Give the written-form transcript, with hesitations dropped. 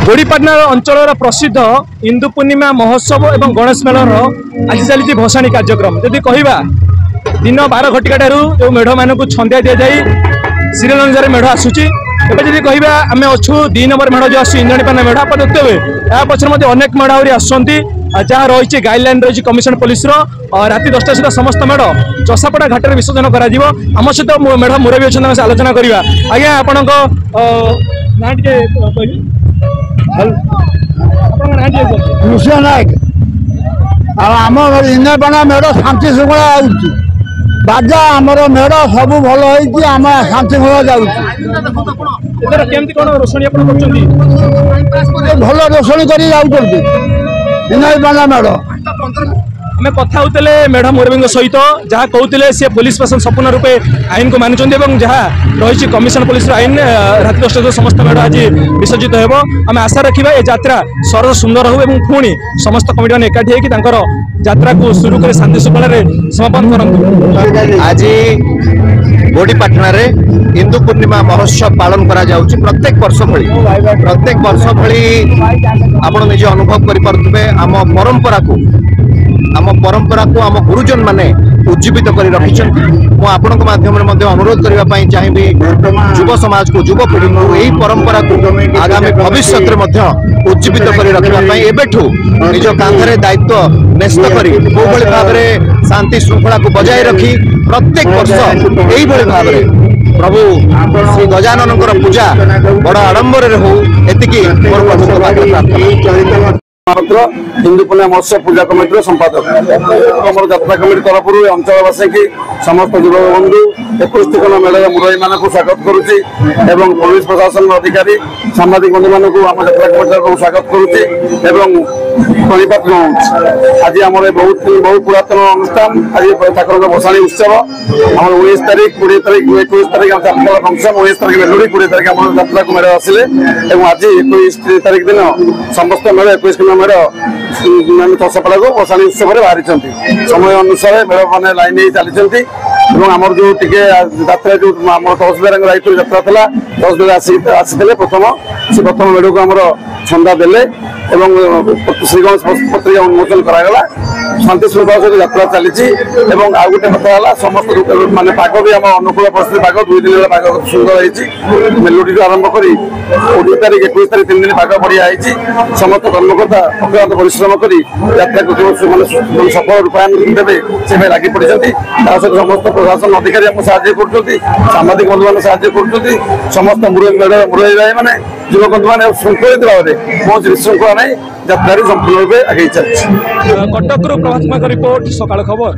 बोडीपाटना अंचल प्रसिद्ध हिंदू पूर्णिमा महोत्सव और गणेश मेलर आज चली भसाणी कार्यक्रम जदि कहवा दिन 12 घटिका जो मेढ़ मानक छंदिया दि जाए सीरियल अनुसार मेढ़ आसूची एवं कहवा आम अच्छु 2 नंबर मेढ़ जो आसू इंद्राणीपाटना मेढ़ आप देखते हुए या पचर अनेक मेढ़ आहरी आसुँच जहाँ रही गाइडलाइन रही कमिशन पुलिस राति 10टा सुधा समस्त मेढ़ चषापड़ा घाट विसर्जन कर आम सहित मेढ़ मुरबी अच्छे आलोचना करवा आज्ञा आपण कृष्ण नायक आम इंद्राणीपाटना मेढ़ शांति श्रृंखला आउची बाजा आमर मेढ़ सब भल आम शांति श्रृंखला भल रोषणी कर इंद्राणीपाटना मेढ़ आम कथा होते मेढ़ मुरबी सहित जहाँ कहते सी पुलिस प्रशासन संपूर्ण रूपे आईन को मानुंट जहाँ रही कमिशन पुलिस आईन रात 10टा समस्त मेढ़ आज विसर्जित हो आम आशा रखा ये यात्रा सरल सुंदर हो पुणी समस्त कमिटी मैंने एकाठी होकर यात्रा को शुरू कर शांति श्रृंखला समापन करूँ। आज बोडीपाटना रे हिंदू पूर्णिमा महोत्सव पालन करा जाउछि प्रत्येक वर्ष भली आपण निजे अनुभव करि परथबे आम परंपरा को आम गुरुजन माने उज्जीवित कर रखिछन। मु आपनक माध्यम रे अनुरोध करबा पई चाहिबी युव समाज को युव पीढ़ी को यही परंपरा को आगामी भविष्य रे उज्जीवित कर रखबा पई एबेठू निज कांधरे दायित्व न्यस्त करी कोबळी भाव रे शांति श्रृंखला को बजाय रखी प्रत्येक वर्ष यही भाव रे प्रभु श्री गजानन पूजा बड़ आडंबर हो एतिकी मोर प्रभु प्रार्थना। हिंदू पूर्णिमा महोत्सव पूजा कमिटी संपादक यात्रा कमिटी तरफ अंचलवासी की समस्त युवक बंधु 21 खंड मेढ़ मुरई मान स्वागत करुच्ची पुलिस प्रशासन अधिकारी सांबादिक बंधु मान यात्रा कमिटी स्वागत करुच्ची आज आम बहुत पुरातन अनुष्ठान आज ठाकुर भसाणी उत्सव आम 19 तारीख 20 तारीख 21 तारीख फंक्शन 19 तारीख मेलोडी 20 तारीख आम यात्रा को मेढ़ आसिले आज 21 तारीख दिन समस्त मेढ़ 21 खंड मेढ़ चषापड़ा को भसाणी उत्सव बाहरी समय अनुसार मेढ़ मैंने लाइन चली आमर जो टे यात्रा जो आम तहसीलदार दायित्व यात्रा था तहसीलदार आसी प्रथम मेढ़ को आमर छंदा देले श्रीगणेश पत्रिका उन्मोचन करागला शांति श्रृंखला सहित यात्रा चली आउ गोटे कथा समस्त मानने पाग भी आम अनुकूल परिस्थिति पाग 2 दिन पाग सुंदर होती मेलोडी आरंभ कर 20 तारीख 21 तारीख 3 दिन पाग बढ़िया समस्त कर्मकर्ता अक्लांत परिश्रम कर यात्रा को सफल रूपायन देवे से लगी पड़ी सहित समस्त प्रशासन अधिकारी आम साहय कर सांबादिक बंधु मैंने साहय कर समस्त मुरई भाई मैंने युवक बंधु मैंने श्रृंखलित भाव में कौन विशृंखला नहीं यात्रा संपूर्ण रूप आगे चलती। कटक प्रभात रिपोर्ट सकाळ खबर।